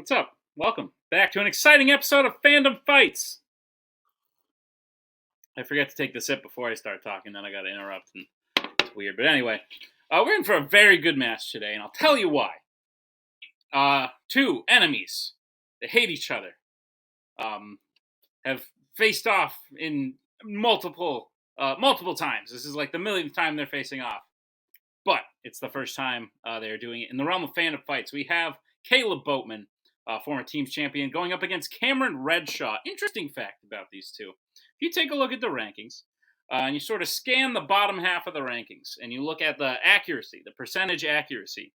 What's up? Welcome back to an exciting episode of Fandom Fights. I forget to take the sip before I start talking, then I got to interrupt, and it's weird. But anyway, we're in for a very good match today, and I'll tell you why. Two enemies, they hate each other, have faced off in multiple times. This is like the millionth time they're facing off. But it's the first time they're doing it in the realm of Fandom Fights. We have Kaleb Boatman, former team's champion, going up against Cameron Redshaw. Interesting fact about these two. If you take a look at the rankings, and you sort of scan the bottom half of the rankings, and you look at the accuracy, the percentage accuracy,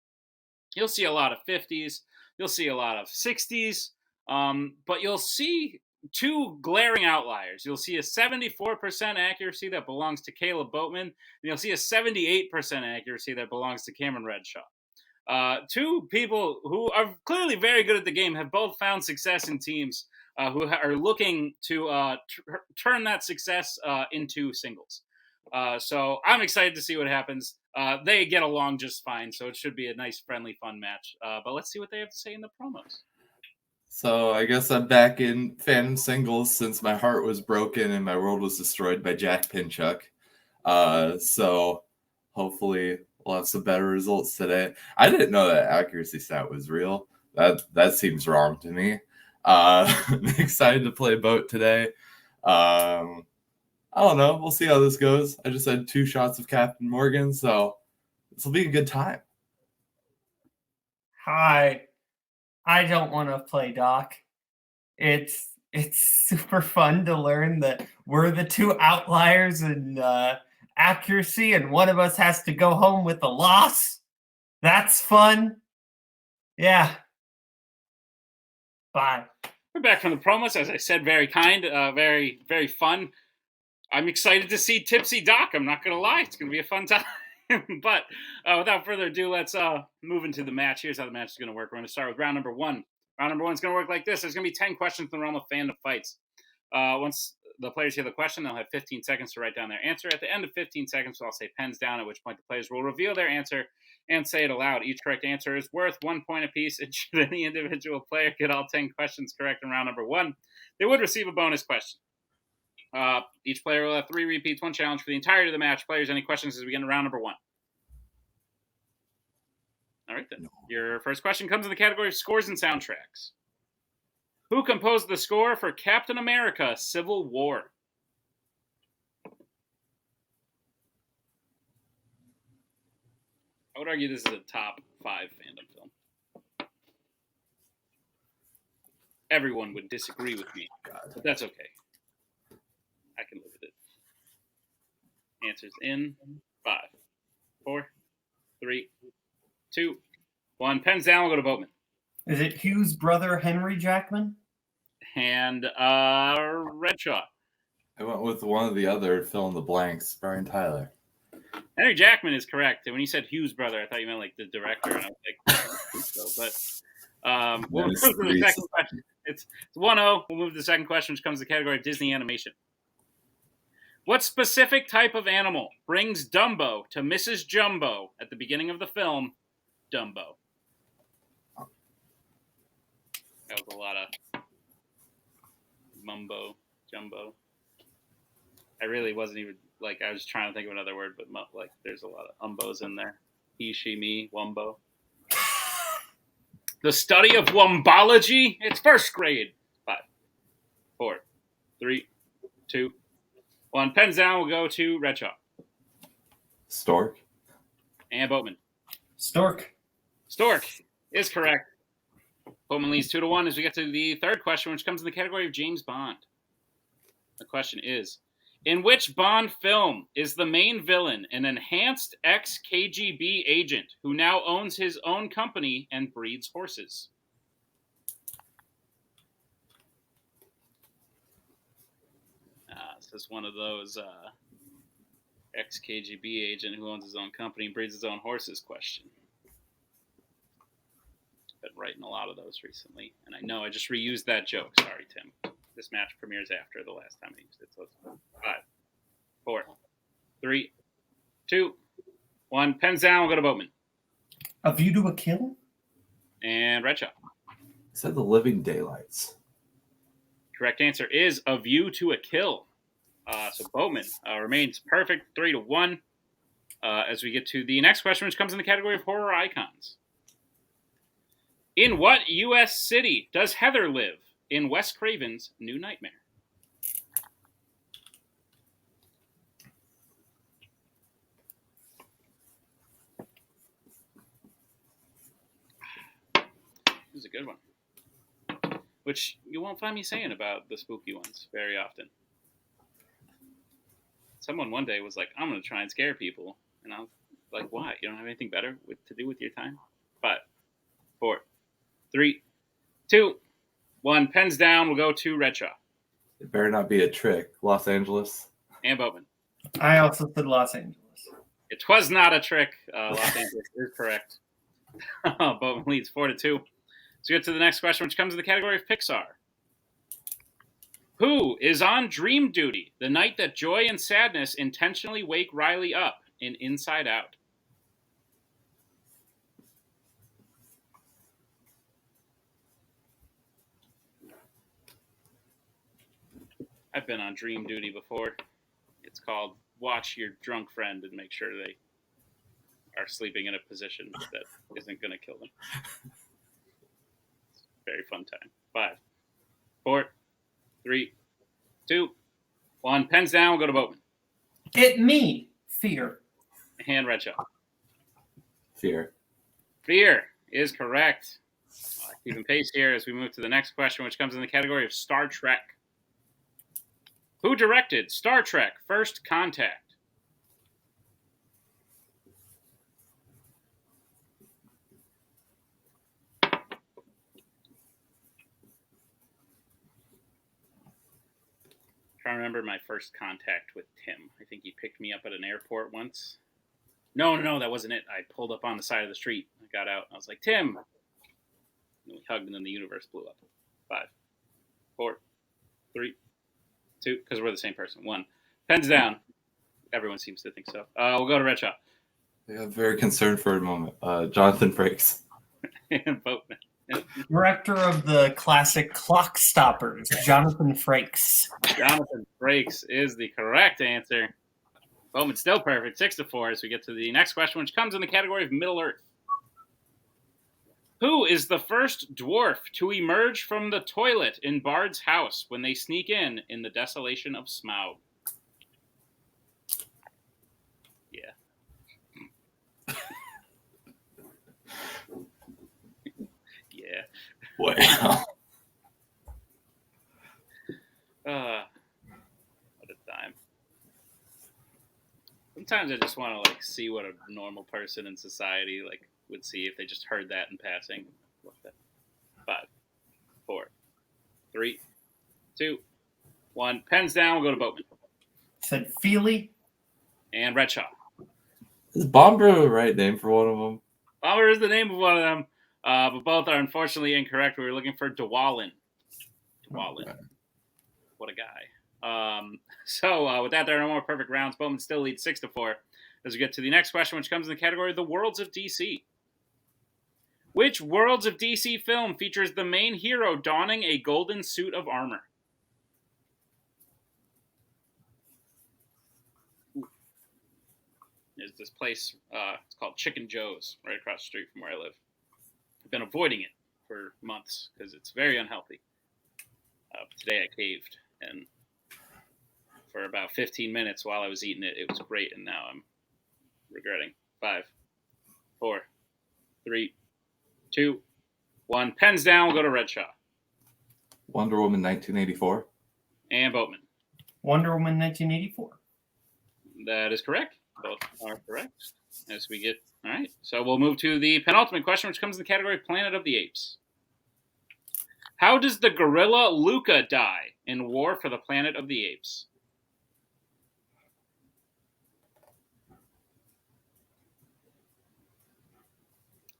you'll see a lot of 50s, you'll see a lot of 60s, but you'll see two glaring outliers. You'll see a 74% accuracy that belongs to Kaleb Boatman, and you'll see a 78% accuracy that belongs to Cameron Redshaw. Two people who are clearly very good at the game have both found success in teams who are looking to turn that success into singles. So I'm excited to see what happens. They get along just fine, so it should be a nice, friendly, fun match. But let's see what they have to say in the promos. So I guess I'm back in Fandom Singles since my heart was broken and my world was destroyed by Jack Pinchuk. So hopefully we'll have some better results today. I didn't know that accuracy stat was real. That seems wrong to me. I'm excited to play Boat today. I don't know. We'll see how this goes. I just had 2 shots of Captain Morgan, so this will be a good time. Hi. I don't want to play Doc. It's super fun to learn that we're the 2 outliers in accuracy, and one of us has to go home with a loss. That's fun. Yeah. Bye. We're back from the promos. As I said, very kind, very, very fun. I'm excited to see Tipsy Doc. I'm not going to lie. It's going to be a fun time. But without further ado, let's move into the match. Here's how the match is going to work. We're going to start with round number 1. Round number 1 is going to work like this. There's going to be 10 questions in the realm of Fandom Fights. Once the players hear the question, they'll have 15 seconds to write down their answer. At the end of 15 seconds, I'll say pens down, at which point the players will reveal their answer and say it aloud. Each correct answer is worth 1 point apiece, and should any individual player get all 10 questions correct in round number 1, they would receive a bonus question. Each player will have 3 repeats, 1 challenge for the entirety of the match. Players, any questions as we get into round number 1? All right, then. No. Your first question comes in the category of scores and soundtracks. Who composed the score for Captain America: Civil War? I would argue this is a top 5 fandom film. Everyone would disagree with me, but that's okay. I can live with it. Answers in 5, 4, 3, 2, 1. Pens down. We'll go to Boatman. Is it Hugh's brother, Henry Jackman? And Redshaw. I went with one of the other fill in the blanks, Brian Tyler. Henry Jackman is correct. And when you said Hugh's brother, I thought you meant like the director. And I was like, so, but we'll move to the second question. It's 1-0. We'll move to the second question, which comes to the category of Disney animation. What specific type of animal brings Dumbo to Mrs. Jumbo at the beginning of the film, Dumbo? That was a lot of mumbo jumbo. I really wasn't even, like, I was trying to think of another word, but like there's a lot of umbos in there. He, she, me, wumbo. The study of wombology. It's first grade. 5, 4, 3, 2, 1. Pens down. We'll go to Redshaw. Stork. And Boatman. Stork. Stork is correct. Boatman leads 2-1 as we get to the third question, which comes in the category of James Bond. The question is, in which Bond film is the main villain an enhanced ex-KGB agent who now owns his own company and breeds horses? This is one of those ex-KGB agent who owns his own company and breeds his own horses question. Been writing a lot of those recently, and I know I just reused that joke. Sorry, Tim. This match premieres after the last time I used it, so it's 5, 4, 3, 2, 1. Pens down. We'll go to Boatman. A View to a Kill? And Redshaw. said The Living Daylights. Correct answer is A View to a Kill. So Boatman remains perfect, 3-1. As we get to the next question, which comes in the category of horror icons. In what U.S. city does Heather live in Wes Craven's New Nightmare? This is a good one, which you won't find me saying about the spooky ones very often. Someone one day was like, I'm going to try and scare people. And I was like, why? You don't have anything better to do with your time? 5, 4, 3, 2, 1. Pens down. We'll go to Redshaw. It better not be a trick. Los Angeles. And Boatman. I also said Los Angeles. It was not a trick. Los Angeles is correct. Boatman leads 4-2. So we get to the next question, which comes in the category of Pixar. Who is on dream duty the night that joy and sadness intentionally wake Riley up in Inside Out? I've been on dream duty before. It's called watch your drunk friend and make sure they are sleeping in a position that isn't going to kill them. It's a very fun time. 5, 4, 3, 2, 1. Pens down. We'll go to Boatman. Me. Fear. And Redshaw. Fear. Fear is correct. Keeping pace here as we move to the next question, which comes in the category of Star Trek. Who directed Star Trek First Contact? I remember my first contact with Tim. I think he picked me up at an airport once. No, that wasn't it. I pulled up on the side of the street. I got out. I was like, Tim. And we hugged, and then the universe blew up. 5, 4, 3, 2, because we're the same person. 1. Pens down. Everyone seems to think so. We'll go to Redshaw. Yeah, I'm very concerned for a moment. Jonathan Frakes. And Boatman. Director of the classic Clock Stoppers, Jonathan Frakes. Jonathan Frakes is the correct answer. Boatman's still perfect, 6-4, as we get to the next question, which comes in the category of Middle Earth. Who is the first dwarf to emerge from the toilet in Bard's house when they sneak in the desolation of Smaug? Yeah. Yeah. Wow. What a time. Sometimes I just want to see what a normal person in society would see if they just heard that in passing. 5, 4, 3, 2, 1. Pens down. We'll go to Boatman. Said Feely. And Redshaw. Is Bomber the right name for one of them? Bomber is the name of one of them, but both are unfortunately incorrect. We were looking for Dwalin. Dwalin. Okay. What a guy. So with that, there are no more perfect rounds. Bowman still leads 6-4 as we get to the next question, which comes in the category of the Worlds of DC. Which Worlds of DC film features the main hero donning a golden suit of armor? There's this place, it's called Chicken Joe's, right across the street from where I live. I've been avoiding it for months because it's very unhealthy. Today I caved, and for about 15 minutes while I was eating it, it was great, and now I'm regretting. 5, 4, 3, 2, 1. Pens down. We'll go to Redshaw. Wonder Woman 1984. And Boatman. Wonder Woman 1984. That is correct. Both are correct. As we get, all right. So we'll move to the penultimate question, which comes in the category of Planet of the Apes. How does the gorilla Luca die in War for the Planet of the Apes?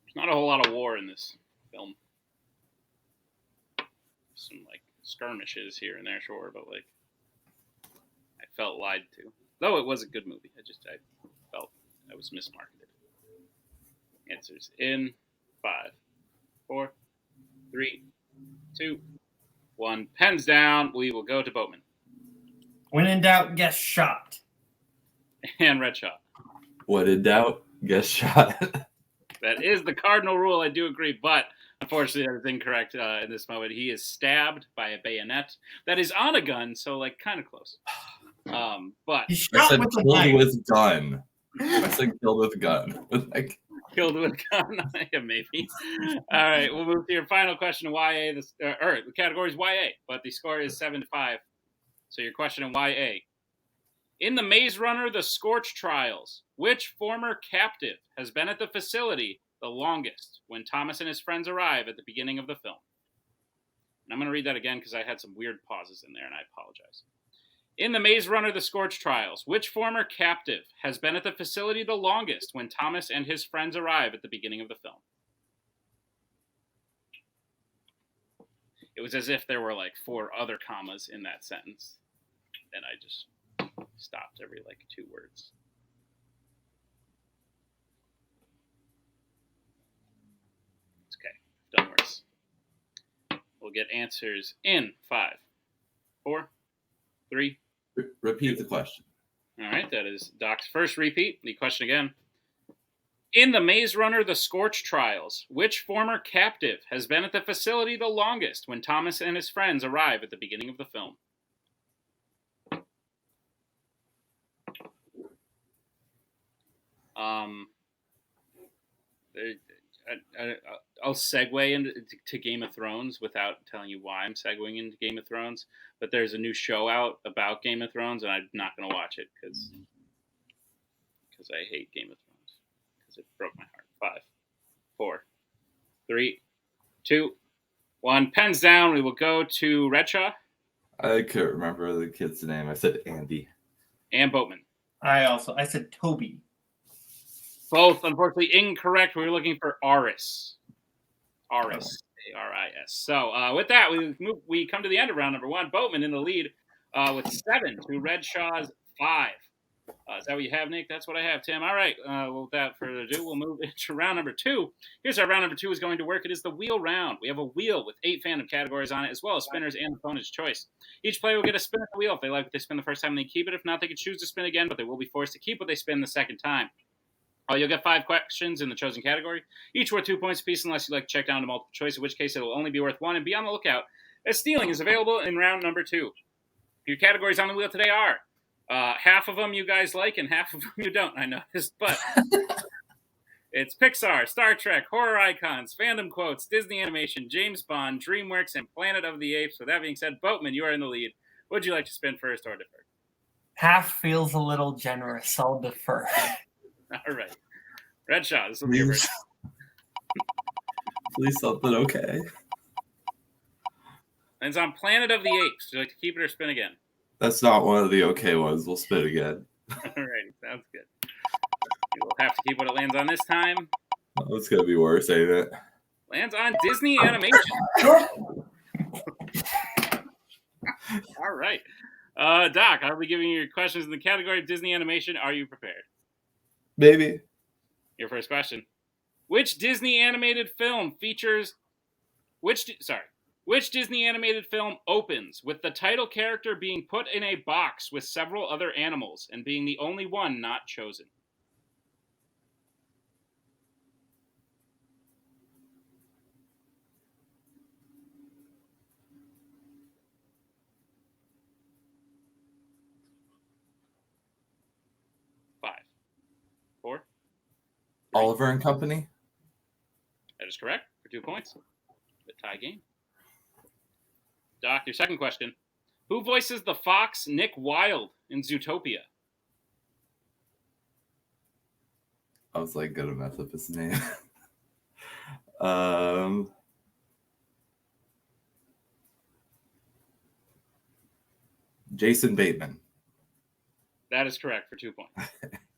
There's not a whole lot of war in this film. Some skirmishes here and there, sure, but I felt lied to. Though it was a good movie, I felt I was mismarketed. Answers in 5, 4, 3, 2, 1. Pens down. We will go to Boatman. When in doubt, get shot. And Redshaw. What in doubt, get shot. That is the cardinal rule. I do agree, but unfortunately, that is incorrect in this moment. He is stabbed by a bayonet that is on a gun, so like kind of close. But He's I shot said with a killed knife. with gun. I said killed with gun. Like, killed with a gun. Yeah, maybe. All right, we'll move to your final question. YA, the category is YA, but the score is 7-5. So your question in YA. In the Maze Runner: The Scorch Trials, which former captive has been at the facility the longest when Thomas and his friends arrive at the beginning of the film? And I'm going to read that again because I had some weird pauses in there, and I apologize. In the Maze Runner: The Scorch Trials, which former captive has been at the facility the longest when Thomas and his friends arrive at the beginning of the film? It was as if there were like 4 other commas in that sentence, and I just stopped every like 2 words. It's okay. Done worse. We'll get answers in 5, 4, 3. repeat the question. All right, that is Doc's first repeat. The question again. In the Maze Runner: The Scorch Trials, which former captive has been at the facility the longest when Thomas and his friends arrive at the beginning of the film? I'll segue into Game of Thrones without telling you why I'm segueing into Game of Thrones. But there's a new show out about Game of Thrones, and I'm not going to watch it because I hate Game of Thrones because it broke my heart. 5, 4, 3, 2, 1. Pens down. We will go to Redshaw. I couldn't remember the kid's name. I said Andy. And Boatman. I said Toby. Both, unfortunately, incorrect. We were looking for Aris. Aris. A-R-I-S. So with that, we come to the end of round number 1. Boatman in the lead with 7 to Redshaw's 5. Is that what you have, Nick? That's what I have, Tim. All right. Well, without further ado, we'll move into round number 2. Here's how round number 2 is going to work. It is the wheel round. We have a wheel with 8 fandom categories on it, as well as spinners and opponent's choice. Each player will get a spin at the wheel. If they like what they spin the first time, they keep it. If not, they can choose to spin again, but they will be forced to keep what they spin the second time. You'll get 5 questions in the chosen category, each worth 2 points apiece unless you'd like to check down to multiple choice, in which case it will only be worth 1. And be on the lookout, as stealing is available in round number 2. Your categories on the wheel today are half of them you guys like and half of them you don't, I noticed. But it's Pixar, Star Trek, horror icons, fandom quotes, Disney animation, James Bond, DreamWorks, and Planet of the Apes. With that being said, Boatman, you are in the lead. Would you like to spin first or defer? Half feels a little generous. I'll defer. All right. Redshaw, this will be your first. Please something okay. And it's on Planet of the Apes. Would you like to keep it or spin again? That's not one of the okay ones. We'll spin again. All right, sounds good. We'll have to keep what it lands on this time. Oh, it's going to be worse, ain't it? Lands on Disney animation. All right. Doc, I'll be giving you your questions in the category of Disney animation. Are you prepared? Maybe. Your first question. Which Disney animated film features... Which Disney animated film opens with the title character being put in a box with several other animals and being the only one not chosen? Five, 4. Oliver and Company? That is correct for 2 points. The tie game. Doc, your second question. Who voices the fox Nick Wilde in Zootopia? I was like gonna mess up his name. Jason Bateman. That is correct for 2 points.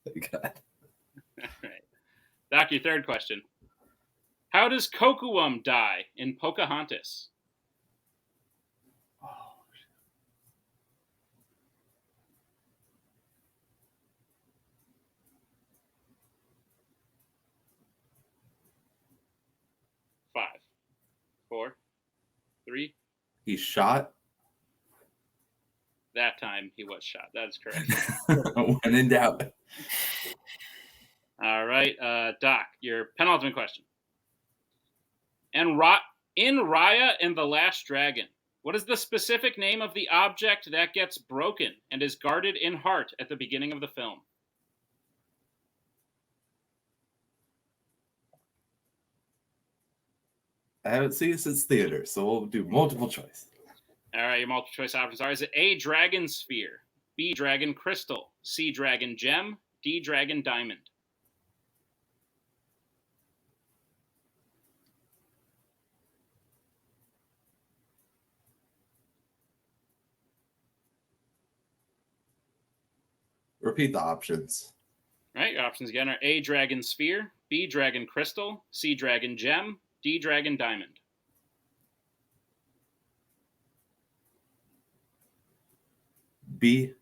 Thank God. All right. Doc, your third question. How does Kocoum die in Pocahontas? Oh, 5, 4, 3. He's shot. That time he was shot. That is correct. When in doubt. All right, Doc, your penultimate question. And in Raya and the Last Dragon, what is the specific name of the object that gets broken and is guarded in heart at the beginning of the film? I haven't seen it since theater, so we'll do multiple choice. All right, your multiple choice options are: is it A, Dragon Sphere, B, Dragon Crystal, C, Dragon Gem, D, Dragon Diamond? Repeat the options. All right, your options again are A, Dragon Sphere, B, Dragon Crystal, C, Dragon Gem, D, Dragon Diamond. B.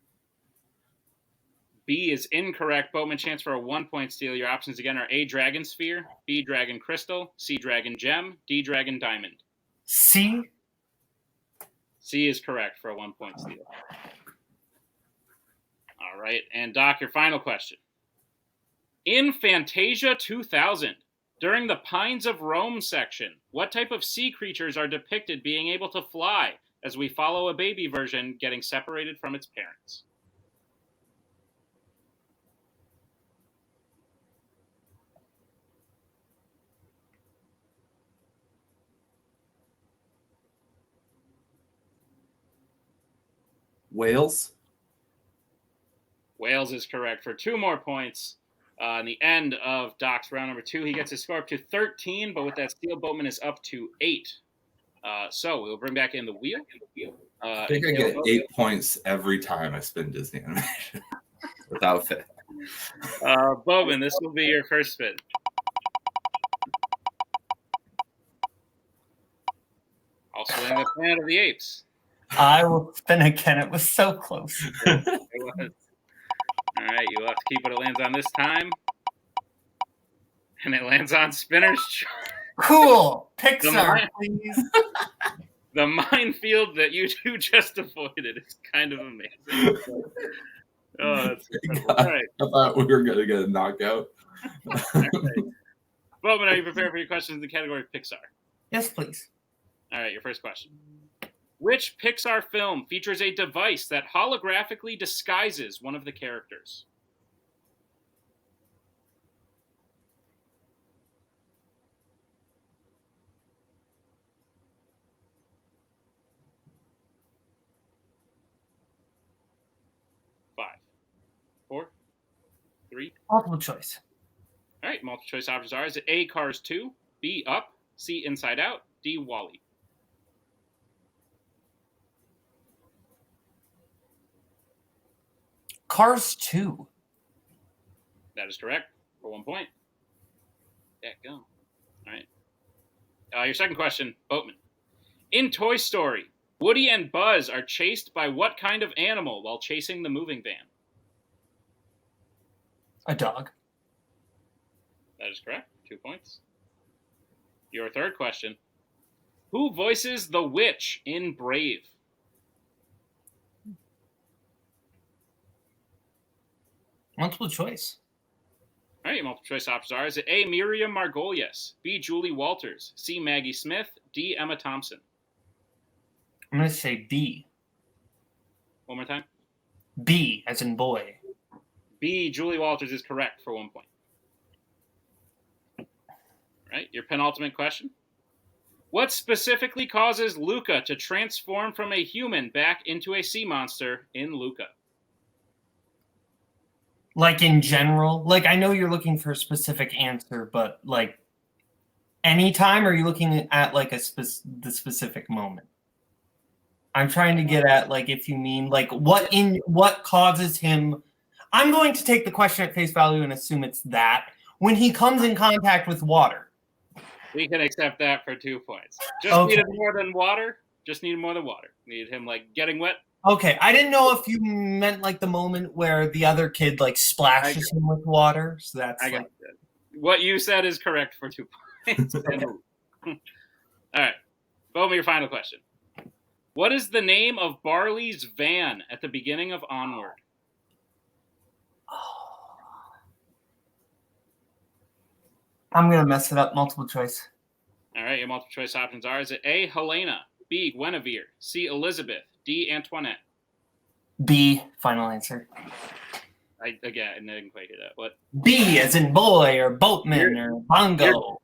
B is incorrect. Boatman, chance for a 1-point steal. Your options again are A, Dragon Sphere, B, Dragon Crystal, C, Dragon Gem, D, Dragon Diamond. C. C is correct for a 1-point steal. All right, and Doc, your final question. In Fantasia 2000, during the Pines of Rome section, what type of sea creatures are depicted being able to fly as we follow a baby version getting separated from its parents? Whales. Wales is correct for 2 more points. In the end of Doc's round number 2, he gets his score up to 13, but with that steal, Boatman is up to 8. So we'll bring back in the wheel. I think I get 8 points every time I spin Disney animation without fail. Boatman, this will be your first spin. Also in the Planet of the Apes. I will spin again. It was so close. It was. All right, you'll have to keep what it lands on this time. And it lands on Spinner's choice. Cool. Pixar, please. The minefield that you two just avoided is kind of amazing. Oh, that's incredible. All right. I thought we were going to get a knockout. All right. Boatman, are you prepared for your questions in the category of Pixar? Yes, please. All right, your first question. Which Pixar film features a device that holographically disguises one of the characters? Five, 4, 3. Multiple choice. All right, multiple choice options are: is it A, Cars 2, B, Up, C, Inside Out, D, WALL-E? Cars 2. That is correct for 1 point. Yeah, go. All right. Your second question, Boatman. In Toy Story, Woody and Buzz are chased by what kind of animal while chasing the moving van? A dog. That is correct. 2 points. Your third question. Who voices the witch in Brave? Multiple choice. All right, multiple choice options are: is it A, Miriam Margolyes, B, Julie Walters, C, Maggie Smith, D, Emma Thompson? I'm going to say B. One more time. B, as in boy. B, Julie Walters is correct for 1 point. All right, your penultimate question. What specifically causes Luca to transform from a human back into a sea monster in Luca? Like in general, like I know you're looking for a specific answer, but like anytime, or are you looking at like the specific moment? I'm trying to get at like if you mean like what causes him. I'm going to take the question at face value and assume it's that when he comes in contact with water. We can accept that for 2 points. Just Okay. needed more than water. Just needed more than water. Needed him like getting wet. Okay, I didn't know if you meant like the moment where the other kid like splashes him with water. So that's I got it. What you said is correct for 2 points. All right. Boatman, your final question. What is the name of Barley's van at the beginning of Onward? I'm going to mess it up. Multiple choice. All right, your multiple choice options are: is it A, Helena, B, Guinevere, C, Elizabeth, D, Antoinette? B, final answer. I didn't quite hear that. What? B as in boy or boatman or bongo.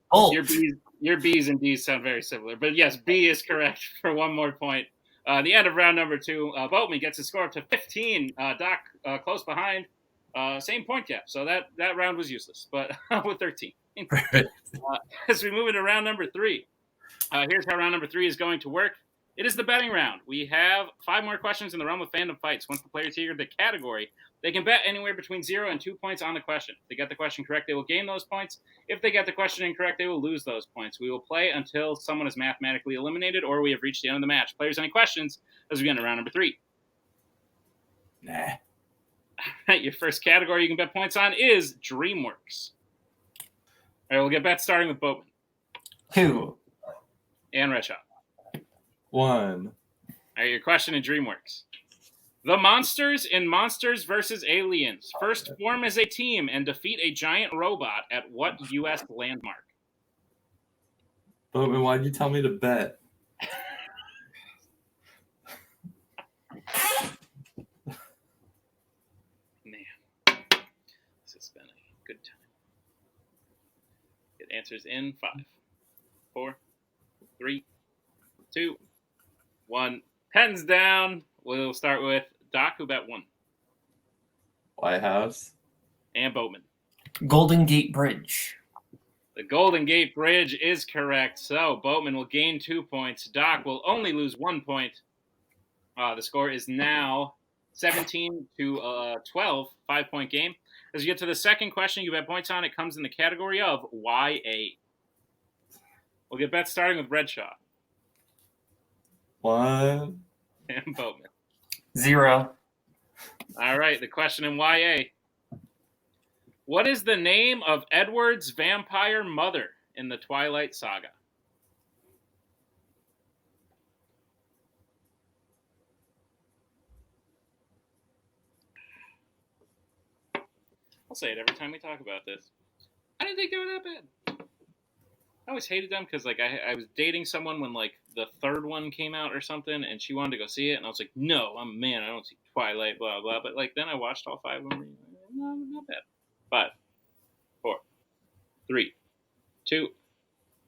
Your B's and D's sound very similar. But yes, B is correct for one more point. The end of round number 2, Boatman gets his score up to 15. Doc close behind. Same point gap. So that round was useless, but with 13. As we move into round number 3, here's how round number 3 is going to work. It is the betting round. We have 5 more questions in the realm of fandom fights. Once the players hear the category, they can bet anywhere between 0 and 2 points on the question. If they get the question correct, they will gain those points. If they get the question incorrect, they will lose those points. We will play until someone is mathematically eliminated or we have reached the end of the match. Players, any questions as we get into round number 3? Nah. All right, your first category you can bet points on is DreamWorks. All right, we'll get bets starting with Boatman. 2. And Redshaw. 1. All right, your question in DreamWorks. The monsters in Monsters vs. Aliens first form as a team and defeat a giant robot at what U.S. landmark? Boatman, why'd you tell me to bet? Man, this has been a good time. Get answers in 5, 4, 3, 2, 1. Pens down. We'll start with Doc, who bet 1. White House. And Boatman. Golden Gate Bridge. The Golden Gate Bridge is correct. So Boatman will gain 2 points. Doc will only lose 1 point. The score is now 17 to 12, 5-point game. As you get to the second question, you bet points on. It comes in the category of YA. We'll get bets starting with Redshaw. 1. And Boatman. 0. All right, the question in YA. What is the name of Edward's vampire mother in the Twilight Saga? I'll say it every time we talk about this. I didn't think they were that bad. I always hated them because I was dating someone when the third one came out or something, and she wanted to go see it, and I was like, no, I'm a man, I don't see Twilight, blah blah. But then I watched all 5 of them. No, not bad. 5, 4, 3, 2,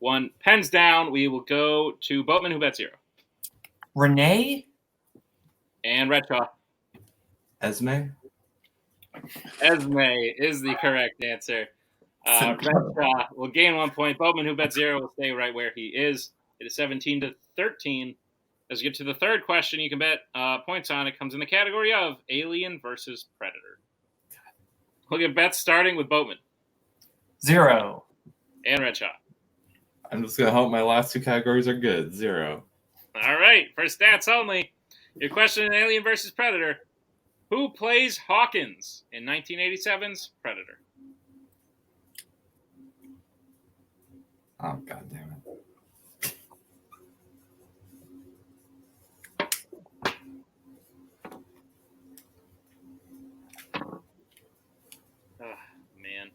1. Pens down. We will go to Boatman, who bet 0. Renee. And Redshaw. Esme. Esme is the correct answer. Redshaw will gain 1 point. Boatman, who bet 0, will stay right where he is. It is 17 to 13. As we get to the third question, you can bet points on. It comes in the category of Alien versus Predator. We'll get bets starting with Boatman. 0. And Redshaw. I'm just going to hope my last 2 categories are good. 0. All right, for stats only. Your question in Alien versus Predator. Who plays Hawkins in 1987's Predator? Oh, God damn it. Oh, man.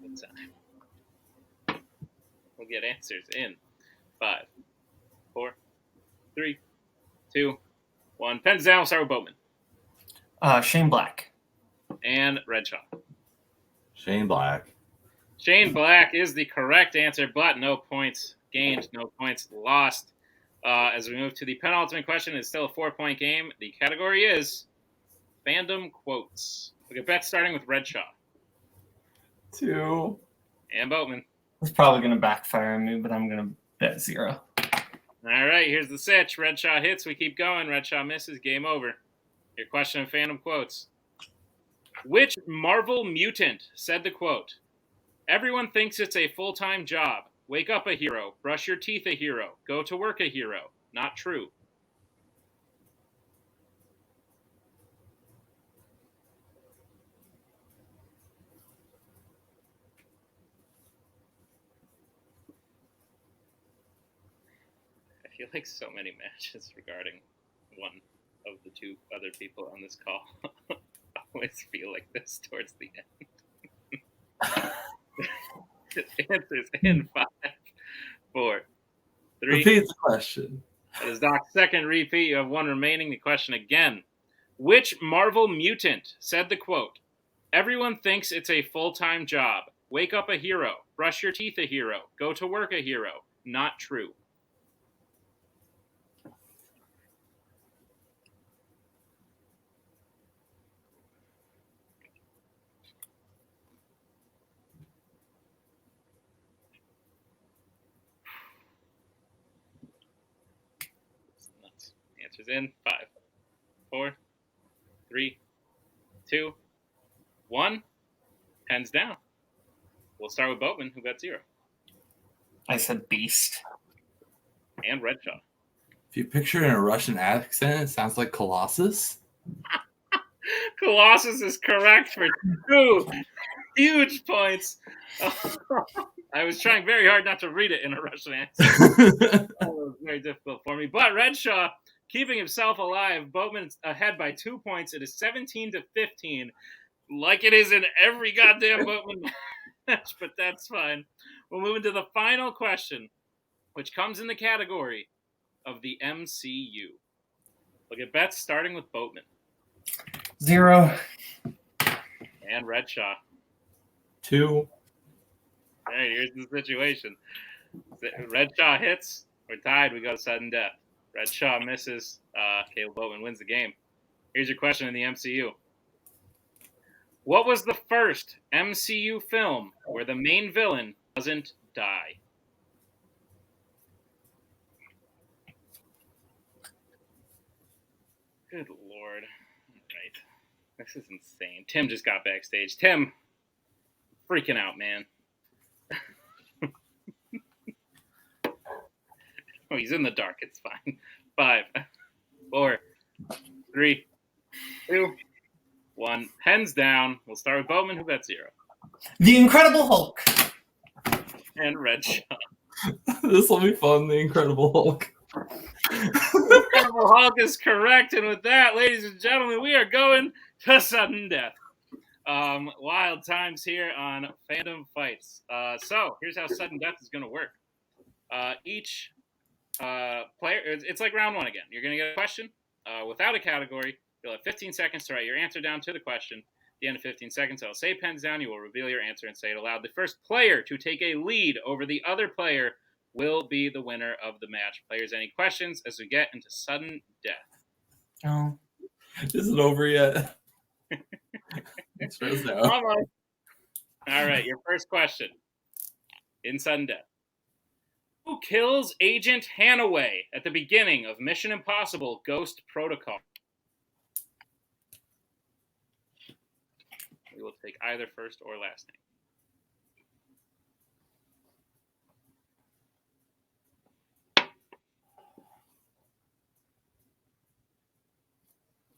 Good time. We'll get answers in 5, 4, 3, 2, 1. Pens down. We'll start with Boatman. Shane Black. And Redshaw. Shane Black. Shane Black is the correct answer, but no points gained, no points lost. As we move to the penultimate question, it's still a 4-point game. The category is Fandom Quotes. We'll get bets starting with Redshaw. 2. And Boatman. It's probably going to backfire on me, but I'm going to bet 0. All right, here's the sitch. Redshaw hits, we keep going. Redshaw misses, game over. Your question of Fandom Quotes. Which Marvel mutant said the quote, "Everyone thinks it's a full-time job. Wake up a hero. Brush your teeth a hero. Go to work a hero. Not true." feel like so many matches regarding one of the two other people on this call always feel like this towards the end. Answers in 5, 4, 3. Repeat the question. That is Doc's second repeat. You have one remaining. The question again. Which Marvel mutant said the quote, "Everyone thinks it's a full-time job. Wake up a hero. Brush your teeth a hero. Go to work a hero. Not true." Answers in 5, 4, 3, 2, 1. Hands down. We'll start with Boatman, who got 0. I said Beast. And Redshaw. If you picture it in a Russian accent, it sounds like Colossus. Colossus is correct for 2 huge points. I was trying very hard not to read it in a Russian accent. It was very difficult for me. But Redshaw, keeping himself alive, Boatman's ahead by 2 points. It is 17-15, like it is in every goddamn Boatman match, but that's fine. We'll move into the final question, which comes in the category of the MCU. Look at bets, starting with Boatman. 0. And Redshaw. 2. All right, here's the situation. Redshaw hits, we're tied, we go to sudden death. Redshaw misses, Kaleb Boatman wins the game. Here's your question in the MCU. What was the first MCU film where the main villain doesn't die? Good Lord. Right. This is insane. Tim just got backstage. Tim, freaking out, man. Oh, he's in the dark. It's fine. 5, 4, 3, 2, 1. Pens down. We'll start with Boatman, who got 0. The Incredible Hulk. And Redshaw. This will be fun. The Incredible Hulk. The Incredible Hulk is correct. And with that, ladies and gentlemen, we are going to sudden death. Wild times here on Fandom Fights. So here's how sudden death is going to work. Each player, it's like round 1 again. You're going to get a question without a category. You'll have 15 seconds to write your answer down to the question. At the end of 15 seconds, I'll say pens down. You will reveal your answer and say it aloud. The first player to take a lead over the other player will be the winner of the match. Players, any questions as we get into sudden death? Oh. Is it over yet? It's Redshaw. Almost. All right, your first question in sudden death. Who kills Agent Hanaway at the beginning of Mission Impossible Ghost Protocol? We will take either first or last name.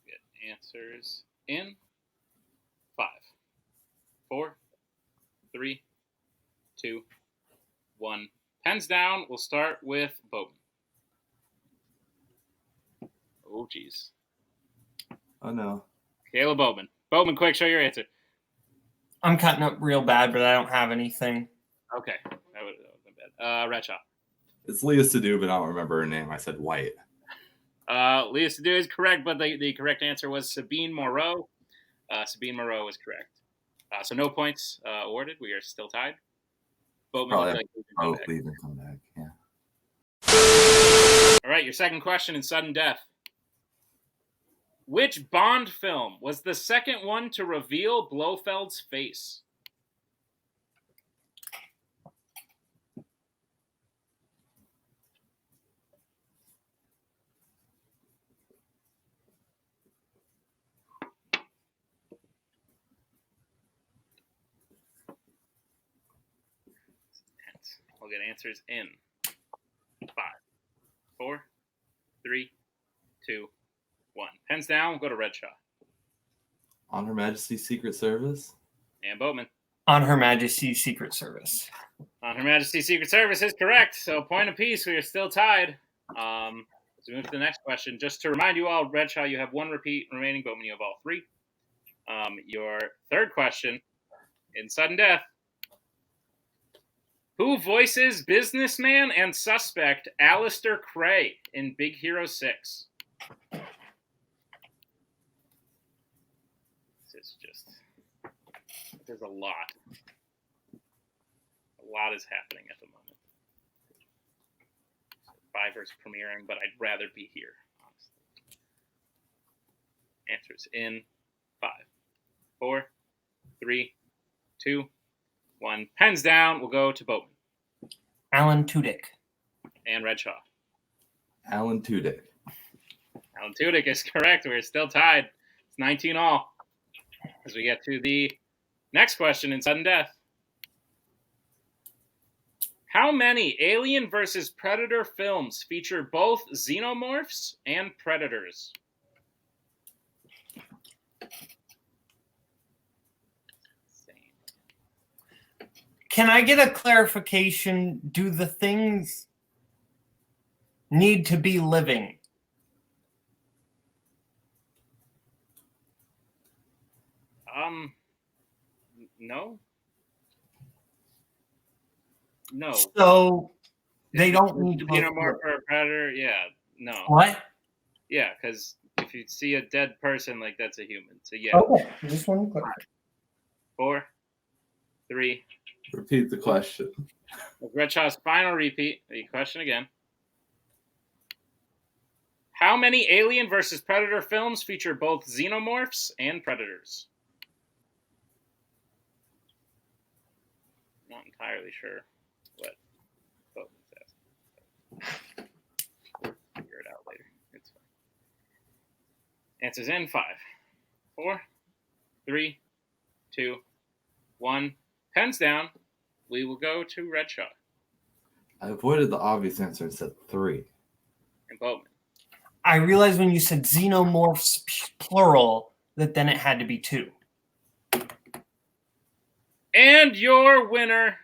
Get answers in 5, 4, 3, 2, 1. Pens down. We'll start with Boatman. Oh, geez. Oh, no. Kaleb Boatman. Boatman, quick, show your answer. I'm cutting up real bad, but I don't have anything. Okay. That would have been bad. Redshaw. It's Leah Sadu, but I don't remember her name. I said White. Leah Sadu is correct, but the correct answer was Sabine Moreau. Sabine Moreau is correct. So no points awarded. We are still tied. Boatman Leave and come back. Yeah. All right, your second question in sudden death. Which Bond film was the second one to reveal Blofeld's face? We'll get answers in 5, 4, 3, 2, 1. Pens down. We'll go to Redshaw. On Her Majesty's Secret Service. And Boatman. On Her Majesty's Secret Service. On Her Majesty's Secret Service is correct. So point apiece. We are still tied. Let's move to the next question. Just to remind you all, Redshaw, you have one repeat remaining. Boatman, you have all three. Your third question, in sudden death. Who voices businessman and suspect Alistair Cray in Big Hero 6? This is just... There's a lot. A lot is happening at the moment. Survivor's premiering, but I'd rather be here, honestly. Answers in 5, 4, 3, 2, 1. Pens down. We'll go to Boatman. Alan Tudyk. And Redshaw. Alan Tudyk. Alan Tudyk is correct. We're still tied. It's 19 all. As we get to the next question in sudden death. How many Alien vs. Predator films feature both xenomorphs and predators? Can I get a clarification? Do the things need to be living? No. No. So they don't need to be xenomorph or a predator. Yeah. No. What? Yeah, because if you see a dead person, like that's a human. So yeah. Okay. Just one to clarify. 4, 3. Repeat the question. Redshaw's final repeat. The question again. How many Alien vs. Predator films feature both xenomorphs and predators? Not entirely sure what Boatman's asking. We'll figure it out later. It's fine. Answers in 5, 4, 3, 2, 1. Pens down. We will go to Redshaw. I avoided the obvious answer and said 3. And Boatman. I realized when you said xenomorphs plural that then it had to be 2. And your winner,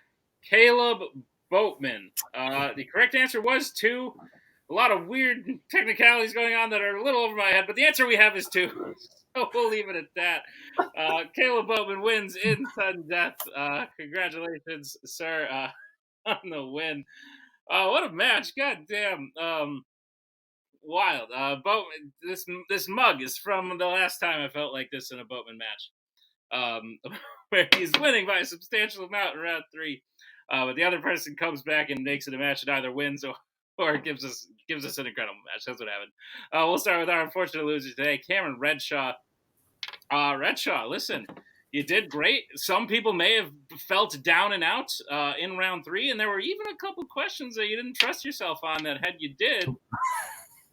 Kaleb Boatman. The correct answer was 2. A lot of weird technicalities going on that are a little over my head, but the answer we have is 2. So we'll leave it at that. Kaleb Boatman wins in sudden death. Congratulations, sir, on the win. What a match. God damn. Wild. Boatman, this mug is from the last time I felt like this in a Boatman match. Where he's winning by a substantial amount in round 3. But the other person comes back and makes it a match and either wins or gives us an incredible match. That's what happened. We'll start with our unfortunate loser today, Cameron Redshaw. Redshaw, listen, you did great. Some people may have felt down and out in round 3, and there were even a couple questions that you didn't trust yourself on that had you did,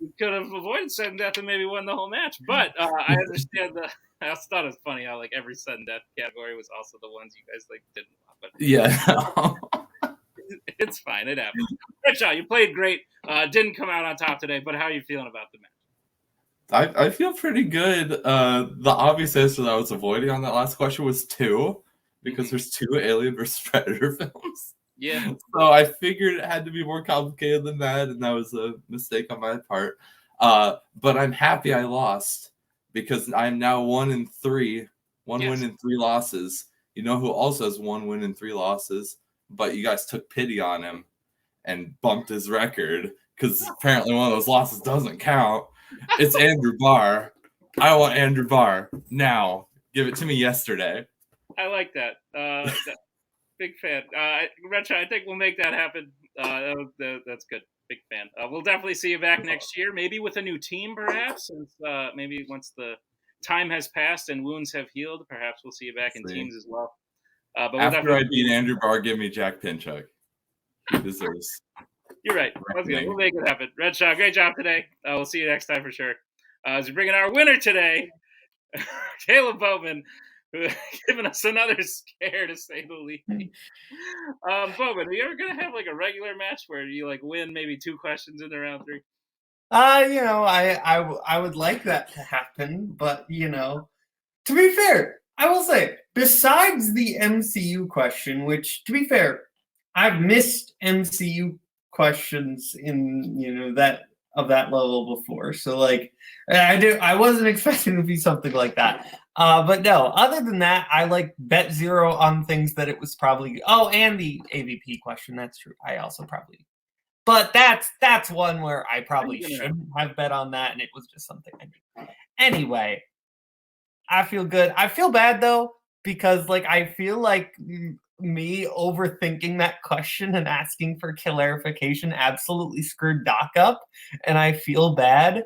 you could have avoided sudden death and maybe won the whole match. But I understand I also thought it was funny how like every sudden death category was also the ones you guys like didn't want. But Yeah. It's fine. It happens. Redshaw, you played great. Didn't come out on top today, but how are you feeling about the match? I feel pretty good. The obvious answer that I was avoiding on that last question was 2, because there's 2 Alien vs. Predator films. Yeah. So I figured it had to be more complicated than that, and that was a mistake on my part. But I'm happy I lost, because I'm now 1-3. One win and 3 losses. You know who also has 1 win and 3 losses, but you guys took pity on him and bumped his record, because apparently one of those losses doesn't count. It's Andrew Barr. I want Andrew Barr now. Give it to me yesterday. I like that. Big fan. Redshaw, I think we'll make that happen. That's good. Big fan. We'll definitely see you back next year, maybe with a new team, perhaps. Since maybe once the time has passed and wounds have healed, perhaps we'll see you back in teams as well. But after I beat Andrew Barr, give me Jack Pinchuk. He deserves. You're right. That's good. We'll make it happen. Redshaw, great job today. We'll see you next time for sure. As we bring in our winner today, Kaleb Boatman, who giving us another scare to say the least. Boatman, are you ever gonna have like a regular match where you like win maybe 2 questions in the round 3? I would like that to happen, but to be fair, I will say, besides the MCU question, which to be fair, I've missed MCU questions in that of that level before. So like I wasn't expecting to be something like that. But no, other than that, I like bet zero on things that it was probably and the AVP question, that's true. I also probably, but that's one where I probably shouldn't have bet on that, and it was just something I did. Anyway, I feel good. I feel bad though, because like I feel like me overthinking that question and asking for clarification absolutely screwed Doc up, and I feel bad.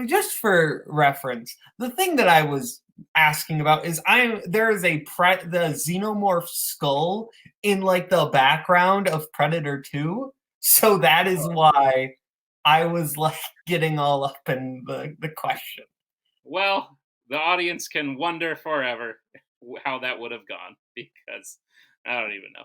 Just for reference, the thing that I was asking about is there is the xenomorph skull in like the background of Predator 2, so that is why I was like getting all up in the question. Well, the audience can wonder forever how that would have gone, because I don't even know.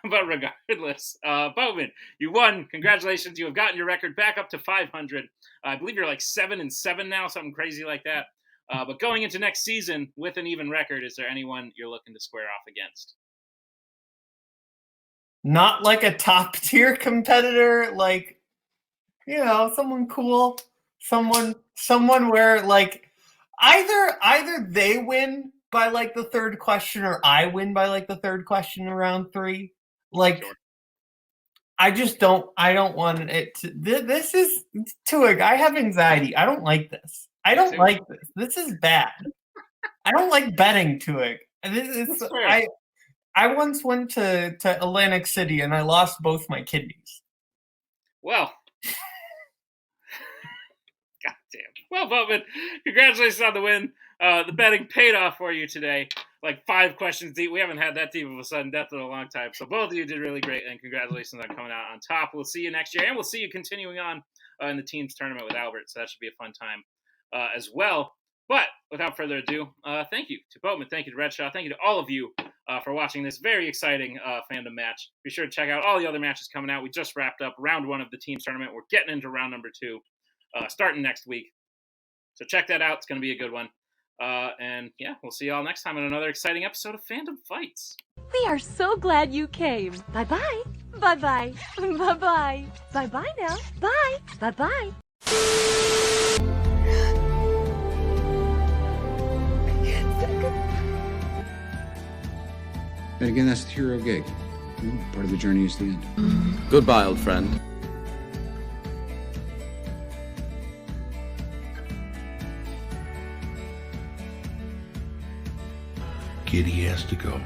But regardless, Boatman, you won. Congratulations. You have gotten your record back up to 500. I believe you're like 7-7 now, something crazy like that. But going into next season with an even record, is there anyone you're looking to square off against? Not like a top tier competitor, like, someone cool, someone where like either they win by like the third question or I win by like the third question in round 3. Like, sure. I don't want it to, this is Twohig. I have anxiety. I don't like this. I don't like this. This is bad. I don't like betting Twohig. I once went to Atlantic City and I lost both my kidneys. Well, goddamn. Well, Boatman, congratulations on the win. The betting paid off for you today. Like 5 questions deep. We haven't had that deep of a sudden death in a long time. So both of you did really great, and congratulations on coming out on top. We'll see you next year, and we'll see you continuing on in the teams tournament with Albert. So that should be a fun time as well. But without further ado, thank you to Boatman. Thank you to Redshaw. Thank you to all of you for watching this very exciting fandom match. Be sure to check out all the other matches coming out. We just wrapped up round 1 of the teams tournament. We're getting into round number 2 starting next week. So check that out. It's going to be a good one. And yeah, we'll see y'all next time on another exciting episode of Fandom Fights. We are so glad you came. Bye-bye. Bye-bye. Bye-bye. Bye-bye now. Bye. Bye-bye. And again, that's the hero gig. Part of the journey is the end. Goodbye, old friend. Kitty has to go.